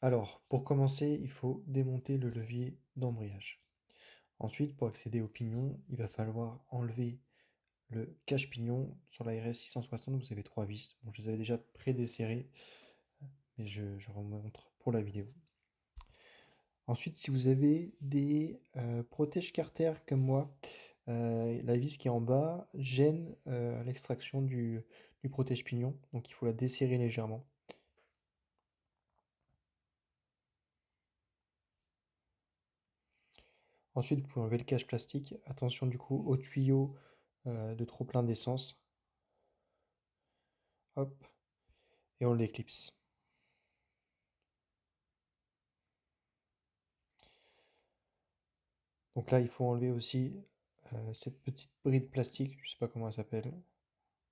Alors, pour commencer, il faut démonter le levier d'embrayage. Ensuite, pour accéder au pignon, il va falloir enlever le cache-pignon. Sur la RS 660, vous avez 3 vis. Bon, je les avais déjà pré-desserrées, mais je remontre pour la vidéo. Ensuite, si vous avez des protèges carter comme moi, la vis qui est en bas gêne l'extraction du protège-pignon, donc il faut la desserrer légèrement. Ensuite, vous pouvez enlever le cache plastique. Attention du coup au tuyau de trop plein d'essence. Hop, et on l'éclipse. Donc là, il faut enlever aussi cette petite bride plastique, je sais pas comment elle s'appelle,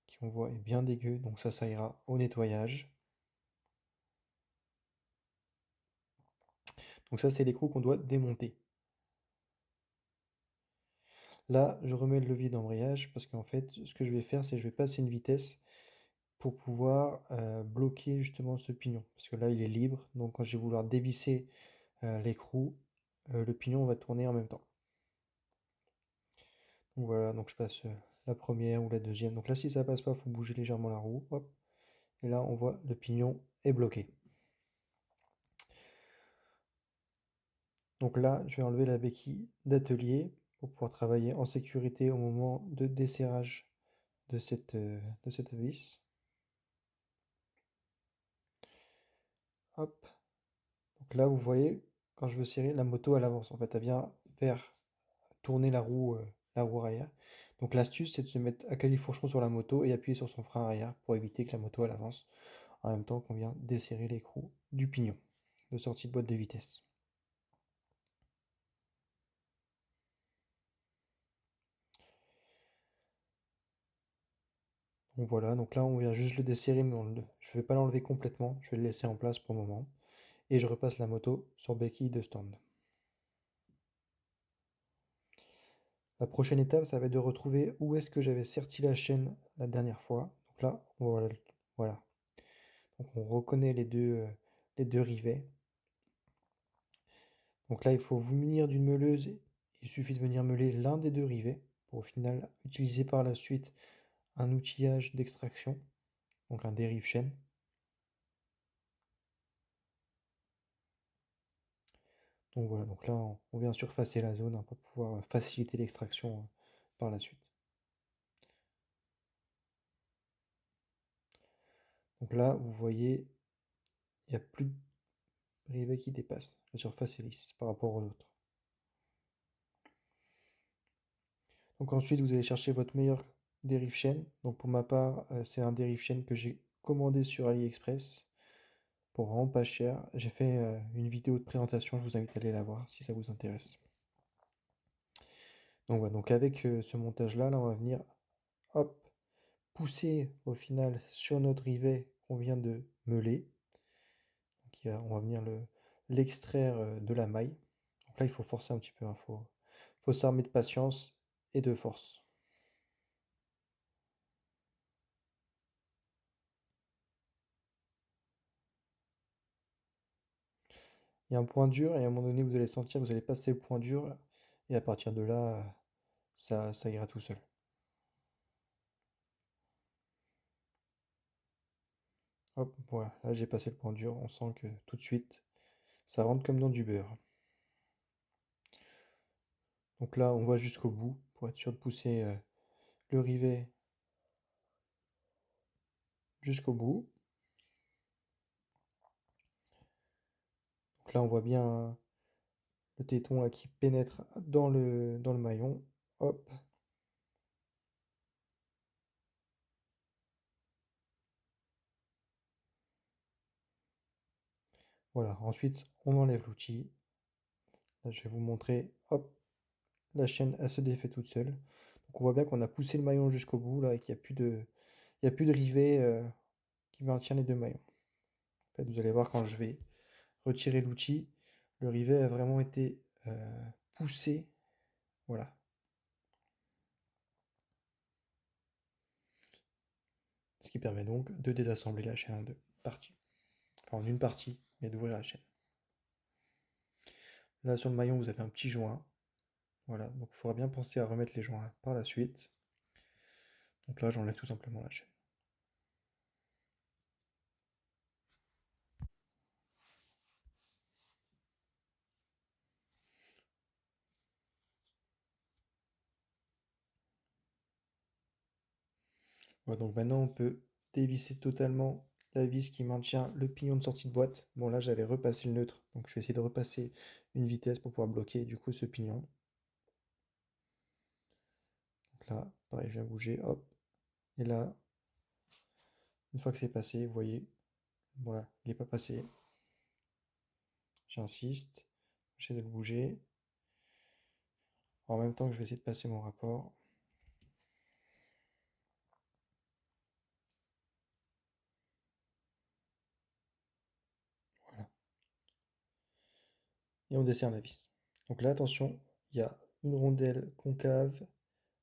qui on voit est bien dégueu, donc ça ira au nettoyage. Donc ça, c'est l'écrou qu'on doit démonter. Là, je remets le levier d'embrayage parce qu'en fait, ce que je vais faire, c'est que je vais passer une vitesse pour pouvoir bloquer justement ce pignon. Parce que là, il est libre, donc quand je vais vouloir dévisser l'écrou, le pignon va tourner en même temps. Donc voilà, donc je passe la première ou la deuxième. Donc là, si ça passe pas, il faut bouger légèrement la roue. Hop. Et là, on voit le pignon est bloqué. Donc là, je vais enlever la béquille d'atelier pour pouvoir travailler en sécurité au moment de desserrage de cette vis. Hop. Donc là, vous voyez, quand je veux serrer, la moto, elle avance. En fait, elle vient vers tourner la roue arrière. Donc l'astuce, c'est de se mettre à califourchon sur la moto et appuyer sur son frein arrière pour éviter que la moto, elle avance en même temps qu'on vient desserrer l'écrou du pignon de sortie de boîte de vitesse. Donc voilà, donc là on vient juste le desserrer, mais je ne vais pas l'enlever complètement, je vais le laisser en place pour le moment. Et je repasse la moto sur béquille de stand. La prochaine étape, ça va être de retrouver où est-ce que j'avais serti la chaîne la dernière fois. Donc là, voilà. Donc on reconnaît les deux rivets. Donc là, il faut vous munir d'une meuleuse. Il suffit de venir meuler l'un des deux rivets pour au final utiliser par la suite un outillage d'extraction, donc un dérive-chaîne. Donc voilà, donc là, on vient surfacer la zone pour pouvoir faciliter l'extraction par la suite. Donc là, vous voyez, il n'y a plus de rivet qui dépasse. La surface est lisse par rapport aux autres. Donc ensuite, vous allez chercher votre meilleur dérive-chaîne. Donc pour ma part, c'est un dérive-chaîne que j'ai commandé sur AliExpress pour vraiment pas cher. J'ai fait une vidéo de présentation, je vous invite à aller la voir si ça vous intéresse. Donc voilà, donc avec ce montage-là, là, on va venir, hop, pousser au final sur notre rivet qu'on vient de meuler. Donc, on va venir l'extraire de la maille. Donc là, il faut forcer un petit peu, faut s'armer de patience et de force. Il y a un point dur et à un moment donné, vous allez sentir, vous allez passer le point dur et à partir de là, ça ira tout seul. Hop, voilà, là j'ai passé le point dur, on sent que tout de suite, ça rentre comme dans du beurre. Donc là, on va jusqu'au bout pour être sûr de pousser le rivet jusqu'au bout. Donc là, on voit bien le téton là, qui pénètre dans le maillon. Hop. Voilà, ensuite, on enlève l'outil. Là, je vais vous montrer. Hop, la chaîne, elle se défait toute seule. Donc on voit bien qu'on a poussé le maillon jusqu'au bout là et qu'il n'y a plus il y a plus de rivet qui maintient les deux maillons. En fait, vous allez voir quand je vais retirer l'outil, le rivet a vraiment été poussé. Voilà. Ce qui permet donc de désassembler la chaîne en deux parties. Enfin, en une partie, mais d'ouvrir la chaîne. Là, sur le maillon, vous avez un petit joint. Voilà, donc il faudra bien penser à remettre les joints par la suite. Donc là, j'enlève tout simplement la chaîne. Voilà, donc maintenant, on peut dévisser totalement la vis qui maintient le pignon de sortie de boîte. Bon, là, j'avais repassé le neutre, donc je vais essayer de repasser une vitesse pour pouvoir bloquer du coup ce pignon. Donc là, pareil, je viens bouger, hop. Et là, une fois que c'est passé, vous voyez, voilà, il n'est pas passé. J'insiste, j'essaie de le bouger. En même temps que je vais essayer de passer mon rapport. Voilà. Et on dessert la vis. Donc là, attention, il y a une rondelle concave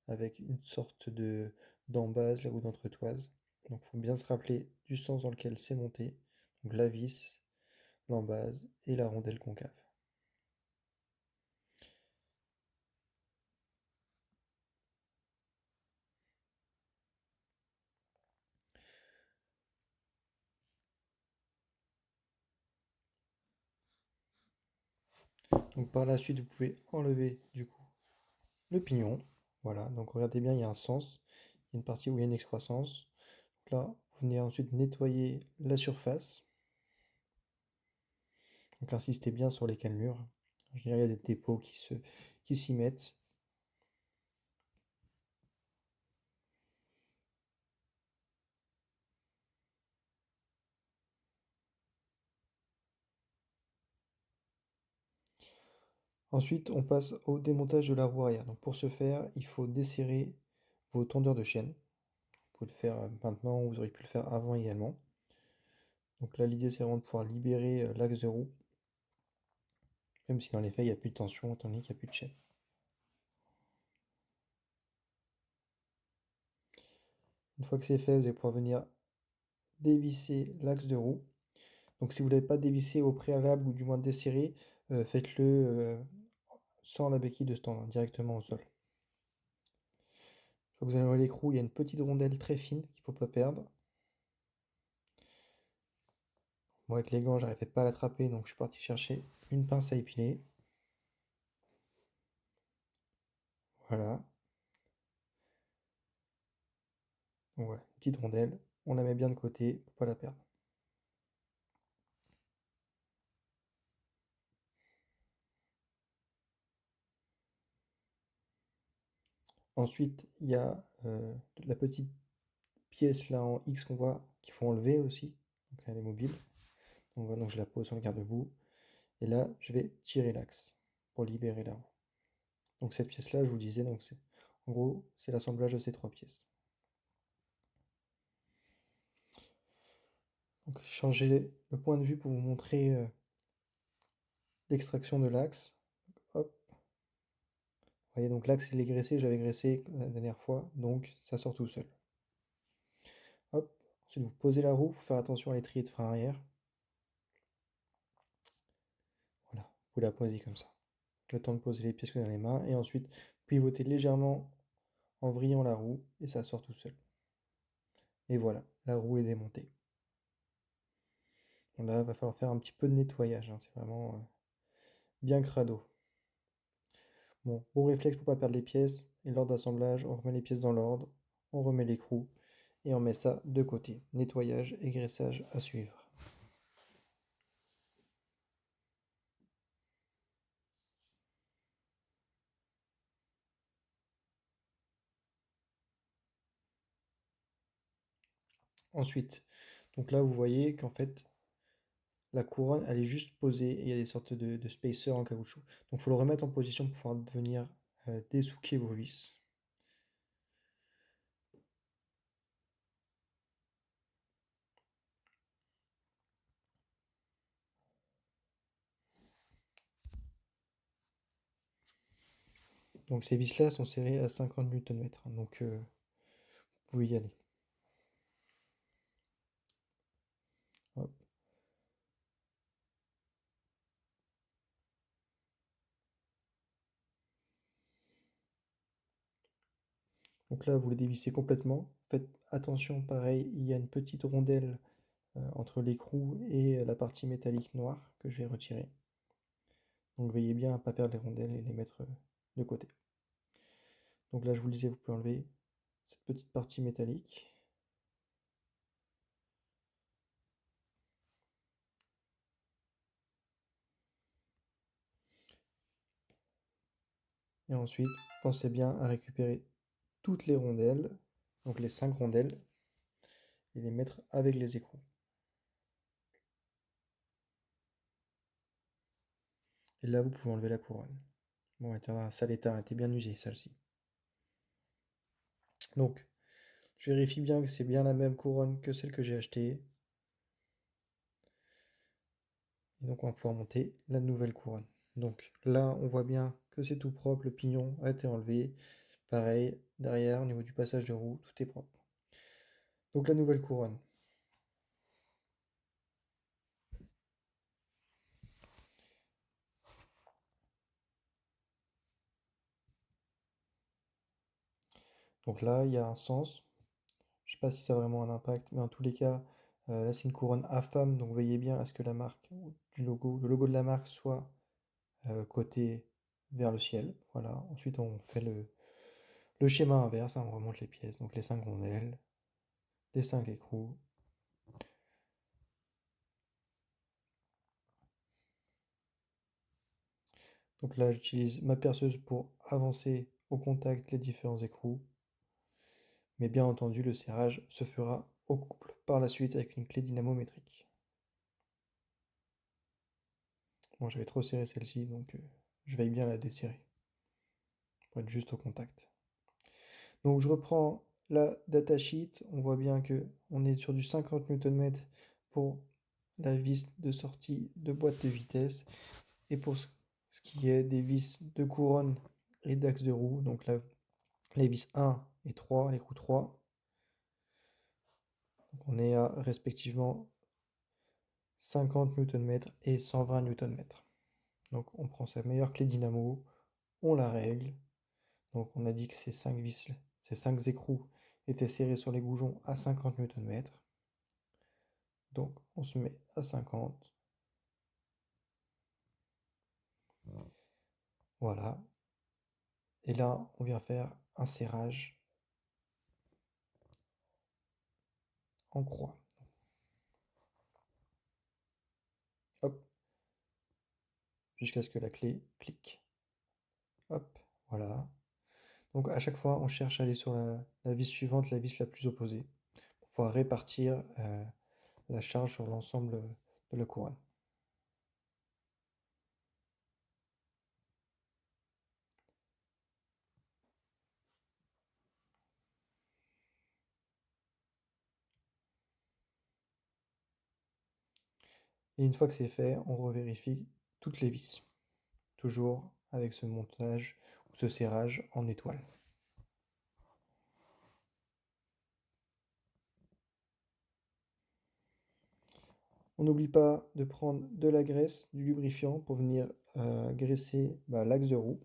avec une sorte de d'embase là ou d'entretoise. Donc il faut bien se rappeler du sens dans lequel c'est monté. Donc la vis, l'embase et la rondelle concave. Donc par la suite, vous pouvez enlever du coup le pignon. Voilà, donc regardez bien, il y a un sens. Il y a une partie où il y a une excroissance. Donc là, vous venez ensuite nettoyer la surface. Donc insistez bien sur les cannelures. En général, il y a des dépôts qui s'y mettent. Ensuite, on passe au démontage de la roue arrière. Donc pour ce faire, il faut desserrer vos tendeurs de chaîne. Vous pouvez le faire maintenant, vous auriez pu le faire avant également. Donc là, l'idée, c'est vraiment de pouvoir libérer l'axe de roue, même si dans les faits, il n'y a plus de tension, étant donné qu'il n'y a plus de chaîne. Une fois que c'est fait, vous allez pouvoir venir dévisser l'axe de roue. Donc si vous ne l'avez pas dévissé au préalable, ou du moins desserré, faites-le sans la béquille de stand, hein, directement au sol. Une fois que vous avez enlevé l'écrou, il y a une petite rondelle très fine qu'il ne faut pas perdre. Moi, avec les gants, j'arrivais pas à l'attraper, donc je suis parti chercher une pince à épiler. Voilà. Donc voilà, une petite rondelle. On la met bien de côté pour pas la perdre. Ensuite, il y a la petite pièce là en X qu'on voit qu'il faut enlever aussi. Donc elle est mobile. Donc, voilà, donc je la pose sur le garde-boue. Et là, je vais tirer l'axe pour libérer la roue. Donc cette pièce-là, je vous disais, donc c'est en gros, c'est l'assemblage de ces trois pièces. Donc changer le point de vue pour vous montrer l'extraction de l'axe. Hop. Vous voyez, donc l'axe il est graissé, j'avais graissé la dernière fois, donc ça sort tout seul. Hop. Ensuite, vous posez la roue, faut faire attention à l'étrier de frein arrière. Voilà, vous la posez comme ça. Le temps de poser les pièces dans les mains, et ensuite pivotez légèrement en vrillant la roue, et ça sort tout seul. Et voilà, la roue est démontée. Donc là, il va falloir faire un petit peu de nettoyage, hein, c'est vraiment bien crado. Bon réflexe pour pas perdre les pièces, et lors d'assemblage, on remet les pièces dans l'ordre, on remet l'écrou, et on met ça de côté. Nettoyage et graissage à suivre. Ensuite, donc là vous voyez qu'en fait la couronne elle est juste posée et il y a des sortes de spacers en caoutchouc. Donc il faut le remettre en position pour pouvoir venir désouquer vos vis. Donc ces vis là sont serrées à 50 Nm, donc vous pouvez y aller. Hop. Donc là, vous les dévissez complètement. Faites attention, pareil, il y a une petite rondelle entre l'écrou et la partie métallique noire que je vais retirer. Donc veillez bien à ne pas perdre les rondelles et les mettre de côté. Donc là, je vous le disais, vous pouvez enlever cette petite partie métallique. Et ensuite, pensez bien à récupérer toutes les rondelles, donc les 5 rondelles, et les mettre avec les écrous. Et là, vous pouvez enlever la couronne. Bon, elle était en sale état, elle était bien usée, celle-ci. Donc, je vérifie bien que c'est bien la même couronne que celle que j'ai achetée. Et donc, on va pouvoir monter la nouvelle couronne. Donc là, on voit bien que c'est tout propre, le pignon a été enlevé. Pareil, derrière, au niveau du passage de roue, tout est propre. Donc la nouvelle couronne. Donc là, il y a un sens. Je sais pas si ça a vraiment un impact, mais en tous les cas, là c'est une couronne AFAM, donc veillez bien à ce que la marque du logo, le logo de la marque soit côté vers le ciel. Voilà. Ensuite, on fait le schéma inverse, hein, on remonte les pièces, donc les 5 rondelles, les 5 écrous. Donc là, j'utilise ma perceuse pour avancer au contact les différents écrous. Mais bien entendu, le serrage se fera au couple par la suite avec une clé dynamométrique. Bon, j'avais trop serré celle-ci, donc je veille bien à la desserrer pour être juste au contact. Donc je reprends la datasheet, on voit bien que on est sur du 50 Nm pour la vis de sortie de boîte de vitesse et pour ce qui est des vis de couronne et d'axe de roue, donc là, les vis 1 et 3, les roues 3, donc on est à respectivement 50 Nm et 120 Nm. Donc on prend sa meilleure clé dynamo, on la règle. Donc on a dit que ces 5 vis, ces 5 écrous étaient serrés sur les goujons à 50 Nm. Donc on se met à 50. Voilà. Et là, on vient faire un serrage en croix. Hop. Jusqu'à ce que la clé clique. Hop. Voilà. Donc à chaque fois, on cherche à aller sur la vis suivante, la vis la plus opposée, pour pouvoir répartir la charge sur l'ensemble de la couronne. Et une fois que c'est fait, on revérifie toutes les vis. Toujours avec ce montage ou ce serrage en étoile. On n'oublie pas de prendre de la graisse, du lubrifiant pour venir graisser l'axe de roue,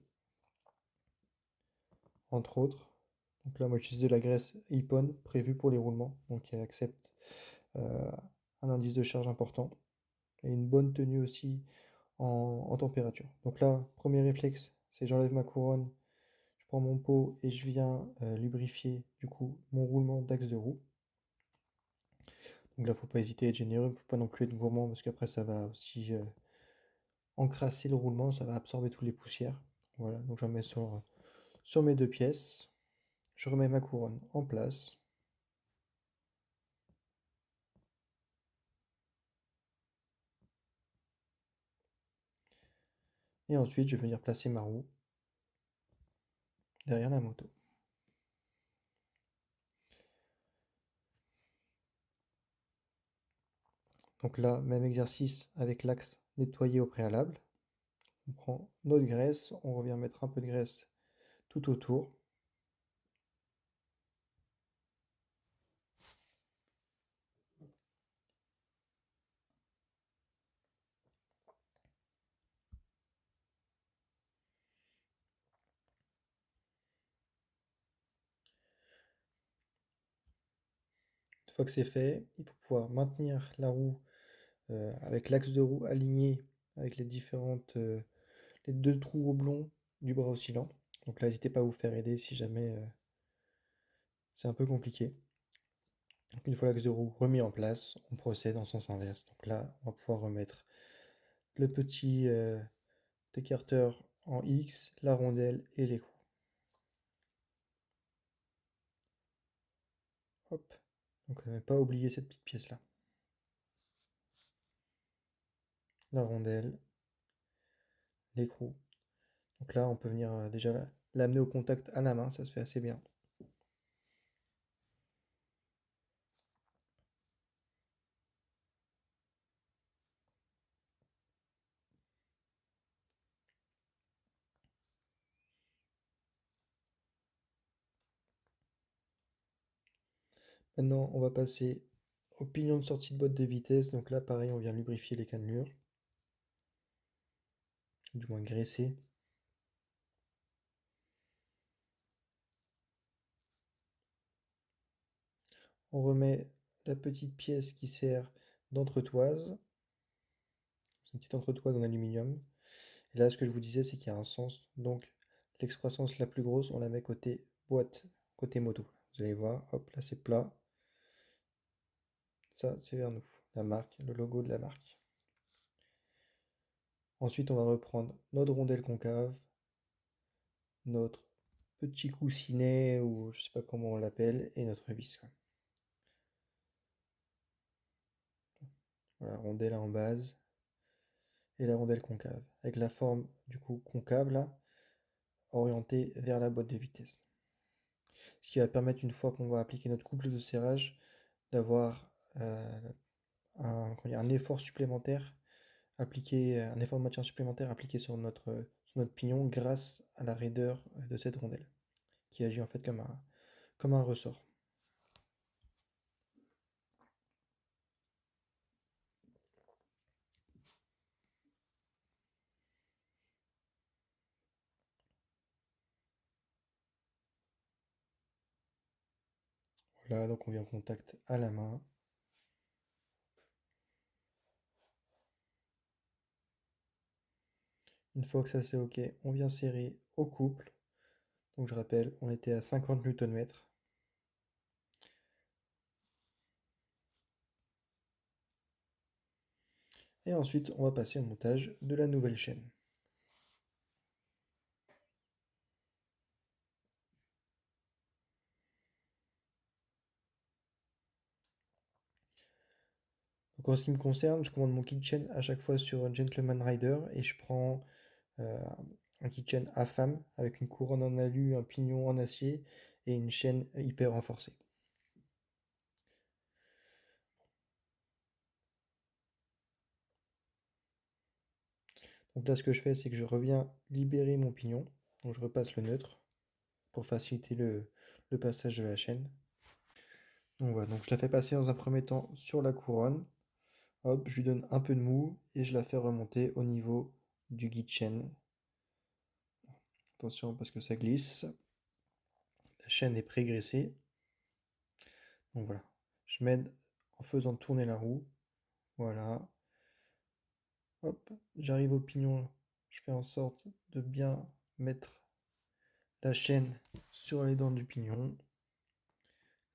entre autres. Donc là, moi j'utilise de la graisse Ippon prévue pour les roulements, donc qui accepte un indice de charge important et une bonne tenue aussi en température. Donc là, premier réflexe, c'est j'enlève ma couronne, je prends mon pot et je viens lubrifier du coup mon roulement d'axe de roue. Donc là, faut pas hésiter à être généreux, faut pas non plus être gourmand parce qu'après ça va aussi encrasser le roulement, ça va absorber toutes les poussières. Voilà, donc j'en mets sur mes deux pièces. Je remets ma couronne en place. Et ensuite, je vais venir placer ma roue derrière la moto. Donc là, même exercice avec l'axe nettoyé au préalable. On prend notre graisse, on revient mettre un peu de graisse tout autour. fois que c'est fait, il faut pouvoir maintenir la roue avec l'axe de roue aligné avec les deux trous oblongs du bras oscillant. Donc là, n'hésitez pas à vous faire aider si jamais c'est un peu compliqué. Donc une fois l'axe de roue remis en place, on procède en sens inverse. Donc là, on va pouvoir remettre le petit écarteur en X, la rondelle et l'écrou. Hop. Donc ne pas oublier cette petite pièce là. La rondelle, l'écrou. Donc là, on peut venir déjà l'amener au contact à la main, ça se fait assez bien. Maintenant, on va passer au pignon de sortie de boîte de vitesse. Donc là, pareil, on vient lubrifier les cannelures, du moins graisser. On remet la petite pièce qui sert d'entretoise. C'est une petite entretoise en aluminium. Et là, ce que je vous disais, c'est qu'il y a un sens. Donc, l'excroissance la plus grosse, on la met côté boîte, côté moto. Vous allez voir, hop, là c'est plat. Ça, c'est vers nous. La marque, le logo de la marque. Ensuite, on va reprendre notre rondelle concave, notre petit coussinet, ou je sais pas comment on l'appelle, et notre vis, quoi. Voilà, rondelle en base, et la rondelle concave. Avec la forme, du coup, concave, là, orientée vers la boîte de vitesse. Ce qui va permettre, une fois qu'on va appliquer notre couple de serrage, d'avoir un effort supplémentaire appliqué, un effort de matière supplémentaire appliqué sur notre pignon grâce à la raideur de cette rondelle, qui agit en fait comme un ressort. Voilà, donc on vient en contact à la main. Une fois que ça c'est ok, on vient serrer au couple. Donc je rappelle, on était à 50 Nm. Et ensuite, on va passer au montage de la nouvelle chaîne. Donc en ce qui me concerne, je commande mon kit chain à chaque fois sur Gentleman Rider et je prends euh, un kit chain AFAM avec une couronne en alu, un pignon en acier et une chaîne hyper renforcée. Donc là, ce que je fais, c'est que je reviens libérer mon pignon. Donc je repasse le neutre pour faciliter le passage de la chaîne. Donc voilà, donc je la fais passer dans un premier temps sur la couronne. Hop, je lui donne un peu de mou et je la fais remonter au niveau du guide chaîne. Attention parce que ça glisse. La chaîne est pré-graissée. Donc voilà, je m'aide en faisant tourner la roue. Voilà. Hop, j'arrive au pignon. Je fais en sorte de bien mettre la chaîne sur les dents du pignon.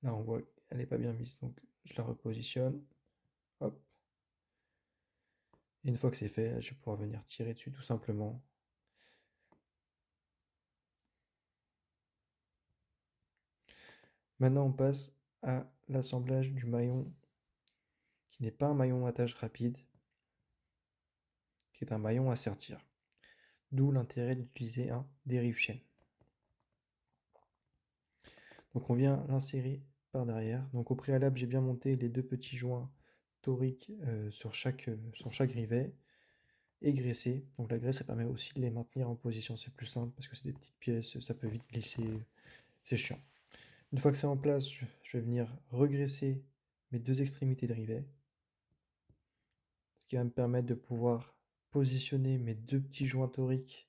Là, on voit qu'elle n'est pas bien mise, donc je la repositionne. Hop. Et une fois que c'est fait, là, je vais pouvoir venir tirer dessus tout simplement. Maintenant, on passe à l'assemblage du maillon qui n'est pas un maillon attache rapide, qui est un maillon à sertir. D'où l'intérêt d'utiliser un dérive-chaîne. Donc on vient l'insérer par derrière. Donc au préalable, j'ai bien monté les deux petits joints toriques sur chaque rivet et graissé. Donc la graisse, ça permet aussi de les maintenir en position. C'est plus simple parce que c'est des petites pièces, ça peut vite glisser, c'est chiant. Une fois que c'est en place, je vais venir regraisser mes deux extrémités de rivet, ce qui va me permettre de pouvoir positionner mes deux petits joints toriques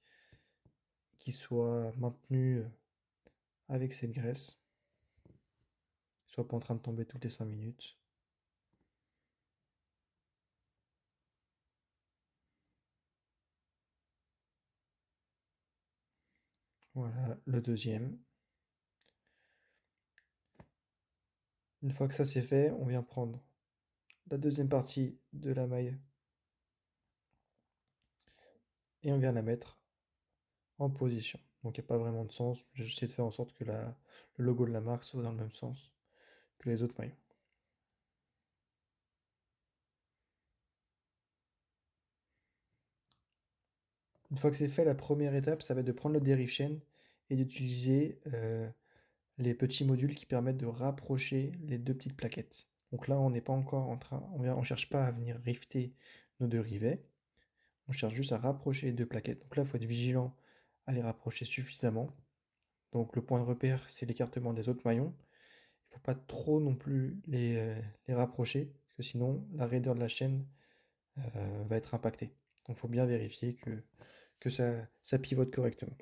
qui soient maintenus avec cette graisse, soit pas en train de tomber toutes les 5 minutes. Voilà, le deuxième. Une fois que ça c'est fait, on vient prendre la deuxième partie de la maille et on vient la mettre en position. Donc il n'y a pas vraiment de sens, j'essaie de faire en sorte que le logo de la marque soit dans le même sens que les autres maillons. Une fois que c'est fait, la première étape, ça va être de prendre le dérive chaîne et d'utiliser les petits modules qui permettent de rapprocher les deux petites plaquettes. Donc là, on n'est pas encore en train, on cherche pas à venir rifter nos deux rivets, on cherche juste à rapprocher les deux plaquettes. Donc là, il faut être vigilant à les rapprocher suffisamment. Donc le point de repère, c'est l'écartement des autres maillons. Il ne faut pas trop non plus les rapprocher, parce que sinon la raideur de la chaîne va être impactée. Donc il faut bien vérifier que ça pivote correctement.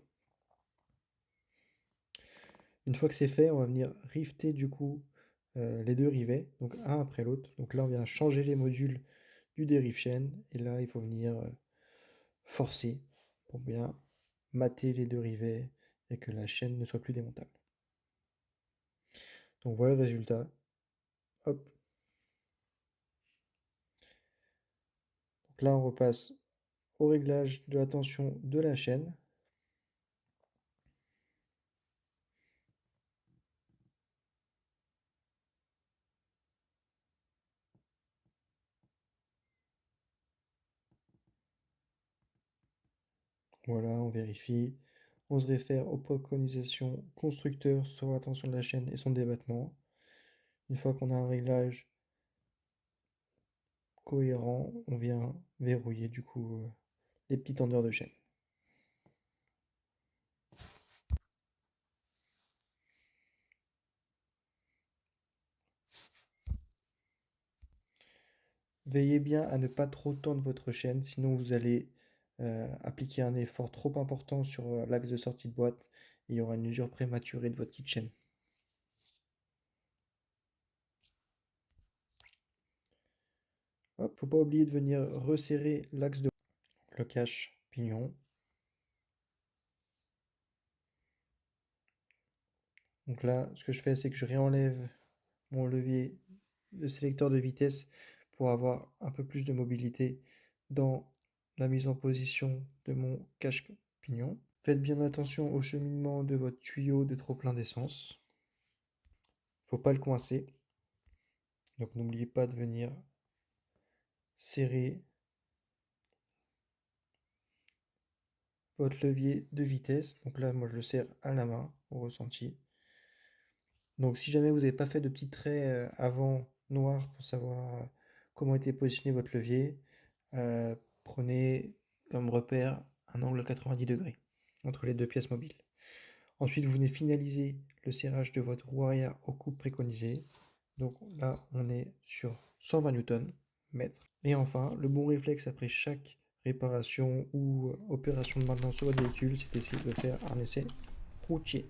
Une fois que c'est fait, on va venir rifter du coup les deux rivets, donc un après l'autre. Donc là, on vient changer les modules du dérive chaîne, et là, il faut venir forcer pour bien mater les deux rivets et que la chaîne ne soit plus démontable. Donc voilà le résultat. Hop. Donc là, on repasse au réglage de la tension de la chaîne. Voilà, on vérifie. On se réfère aux préconisations constructeurs sur la tension de la chaîne et son débattement. Une fois qu'on a un réglage cohérent, on vient verrouiller du coup les petits tendeurs de chaîne. Veillez bien à ne pas trop tendre votre chaîne, sinon vous allez appliquer un effort trop important sur l'axe de sortie de boîte et il y aura une usure prématurée de votre petite chaîne. Hop, faut pas oublier de venir resserrer l'axe de le cache pignon. Donc là, ce que je fais, c'est que je réenlève mon levier de sélecteur de vitesse pour avoir un peu plus de mobilité dans la mise en position de mon cache-pignon. Faites bien attention au cheminement de votre tuyau de trop-plein d'essence. Faut pas le coincer. Donc n'oubliez pas de venir serrer votre levier de vitesse. Donc là, moi je le serre à la main, au ressenti. Donc si jamais vous n'avez pas fait de petits traits avant noirs pour savoir comment était positionné votre levier, prenez comme repère un angle 90 degrés entre les deux pièces mobiles. Ensuite, vous venez finaliser le serrage de votre roue arrière aux coupes préconisées. Donc là, on est sur 120 Nm. Et enfin, le bon réflexe après chaque réparation ou opération de maintenance sur votre véhicule, c'est d'essayer de faire un essai routier.